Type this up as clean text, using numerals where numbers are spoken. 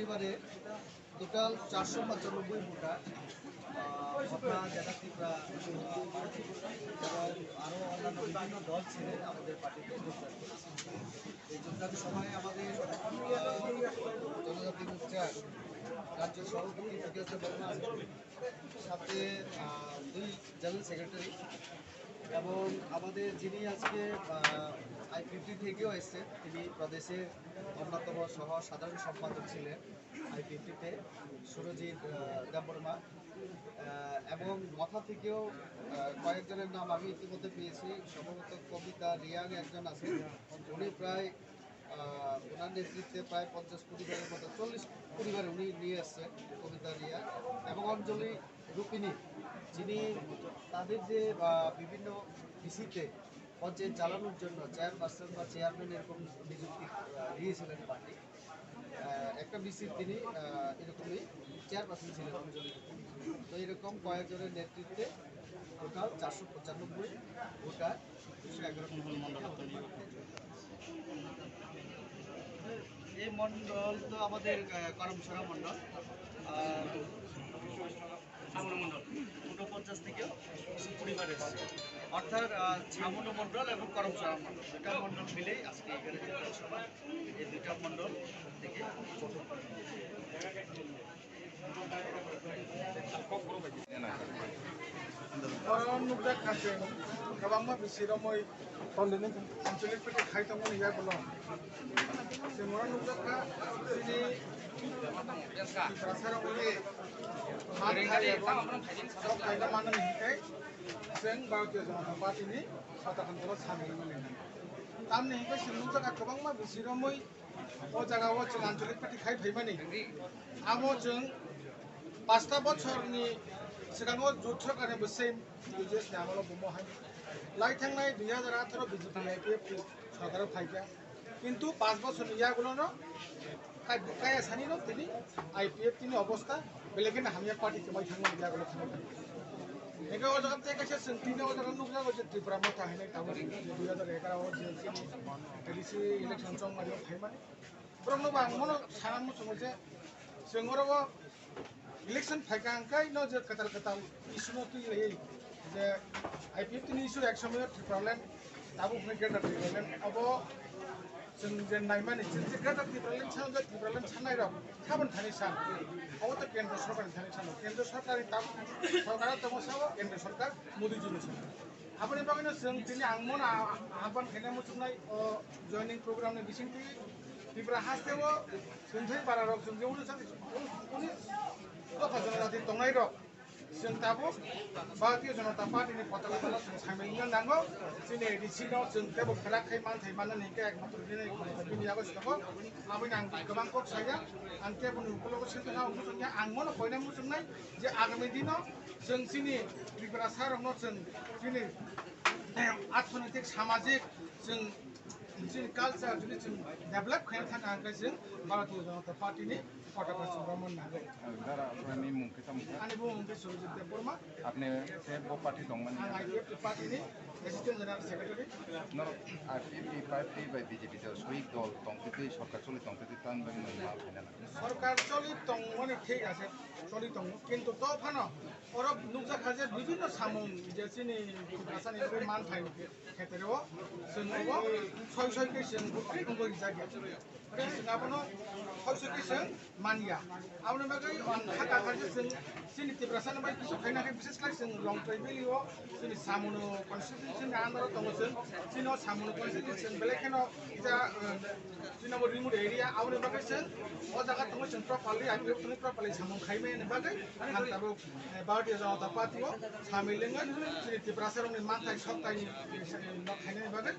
পরিবারে total 495 voter ঘটনা জেলা ত্রিপুরা এবং আরও অন্যান্য বিভিন্ন দল ছিলেন আমাদের পার্টিতে যোগদান করেছে। এই যোগদান সভায় আমাদের জনজাতি মোর্চার রাজ্য সভাপতি বিকাশ বর্মা আছেন, সাথে 2 জেনারেল সেক্রেটারি এবং আমাদের যিনি আজকে আইপিপি থেকেও এসেছেন, তিনি প্রদেশের অন্যতম সহ সাধারণ সম্পাদক ছিলেন আইপিপিতে সুরজিৎ দেববর্মা, এবং মথা থেকেও কয়েকজনের নাম আমি ইতিমধ্যে পেয়েছি। সম্ভবত কবিতা রিয়াং একজন আছেন, উনি প্রায় ওনার নেতৃত্বে প্রায় 50 পরিবারের মতো 40 পরিবার উনি নিয়ে এসছেন, কবিতা রিয়া এবং অঞ্জলি রূপিণী, যিনি তাদের যে বিভিন্ন বিসিতে পঞ্চায়েত চালানোর জন্য চেয়ারপারসন বা চেয়ারম্যান এরকম নিযুক্তি দিয়েছিলেন পার্টি। একটা বিসির তিনি এরকমই চেয়ারপারসন ছিলেন অঞ্জলি রূপিণী। তো এরকম কয়েকজনের নেতৃত্বে টোটাল 495 ভোটার 211 মন্ডল। এই মন্ডল তো আমাদের করমছড়া মন্ডল, মন্ডল 49 থেকে পরিবার এসেছে, অর্থাৎ ছামনো মন্ডল এবং করমছড়া মন্ডল, দুটা মন্ডল মিলেই আজকে এখানে যোগদান সভা। এই দুটা মন্ডল থেকে नुकजा खासे गोबां बिसोरमै आঞ্চলিক पेटे खायथांमोन इया बल जों नुकजा दिनै रासारावनि खायदा मानो हिखाय जों भारतीय जनता पार्टीनि साथाखान्थियाव सानैमोन तामनि हिखाय जों नुकजा गोबां बिसोरमै ओ जायगायाव जों आঞ্চলিक पेटे खायफैमानि आमो जों 5টা বছরनि सिगाङाव जुथ सरकारनि बोसोर बिजेस नामाल' बुमोहाय लाई थांनाय 2018 बीजेपी आईपीएफ सरकाराव फायगा किन्तु 5 বছর ইয়াগুলোनो काया सानिनो तिनि आईपीएफ तिनि अवस्था बेलेगेन हामिया पार्टी केमाय थांनो यागुलो थांनो एका अजगाम तेकासे सोंथिनो अजगाम नुजागो जे त्रिपुरा मथा हैनाय ताबो 2011 आव जे एडिसि इलेक्शन जं मारियो फायमानि ब्रह्म बांमनो सानामु समजे जोंगरबो इलेक्शन फायखांखाय न जे कताल इशुनो तुइ जे आईपीएफ तिनि इशु एक समय त्रिपुरालेण्ड दाबो फुने गेदार त्रिपुरालेण्ड अब जों जे नायमानि जों जे गेदार त्रिपुरालेण्ड सान जे त्रिपुरालेण्ड साननाय रं थाबन थानि सान अब तो केन्द्र सरकारनि थानि सान केन्द्र सरकारनि ताब सरकारा तमसाव केन्द्र सरकार मोदी जिनि सान आपनि बागैनो जों दिनै आंमोन आबान खायनाय मुसुमनाय जयनिं प्रग्रामनि बिसिंथि त्रिपुरा हास्तेव जोंथै बारा रं जों जेवनो सान उनि दफा जनजाति दंनाय रं जों दाबो भारतीय जनता पार्टीनि पताका जों सामिलनो नांगौ जोंनि एडिसिनाव जों जेबो फेराखै मानथाय माननानै एकमात्र दिनै बिनि आगस्तखौ आबैनो आं गोबां कक साया आं केबुनि उपलब्ध सेन्टाराव मुसुमनाय आंमोन फैनाय मुसुमनाय जे आगामी दिनाव जों जोंनि त्रिपुरा सारावनो जों दिनै आर्थनैतिक सामाजिक जों जोंनि कालचार जुदि जों डेभेलप खालामनो थाखाय जों भारतीय जनता पार्टीनि पताका सोंग्रामोन नांगौ आंनि मुंखौ सुरजित देबबर्मा आपने से वो पार्टी दंमोन आं आईपीएफ पार्टीनि एसिस्टेंट जनरल सेक्रेटारि नर आईपीपी पार्टी बाय बीजेपी जो सुइक दल दंतै सरकार चलि दंतै तान बाय मा फाइना सरकार चलि दंमोन ठीक আছে चलि दं কিন্তু তো ফানো और नुकजा खाजे বিভিন্ন सामुं जे जोंनि भाषानि मान थायो क्षेत्रेव जोंबो सय के जों गुबै जायगा जोंहाबो सय के जों मानिया आउनो बागै खाका खाजे जों जोंनि त्रिपुरासानि बाय किसु खायनाखै बिसेस खाय जों लं ट्राइबेलियो जोंनि सामुनो कन्स्टिट्यूशन आन्दाराव दङ जों जोंनाव सामुनो कन्स्टिट्यूशन बेलेखेनो जा जोंनाव रिमोट एरिया आउनो बागै जों ओ जागा दङ जों प्रपारलि आइपीएफ नि प्रपारलि सामुं खायमेन बागै आं दाबो भारतीय जनता पार्टीआव सामिलङै जोंनि त्रिपुरासानि मानथाय सत्तानि खायनाय बागै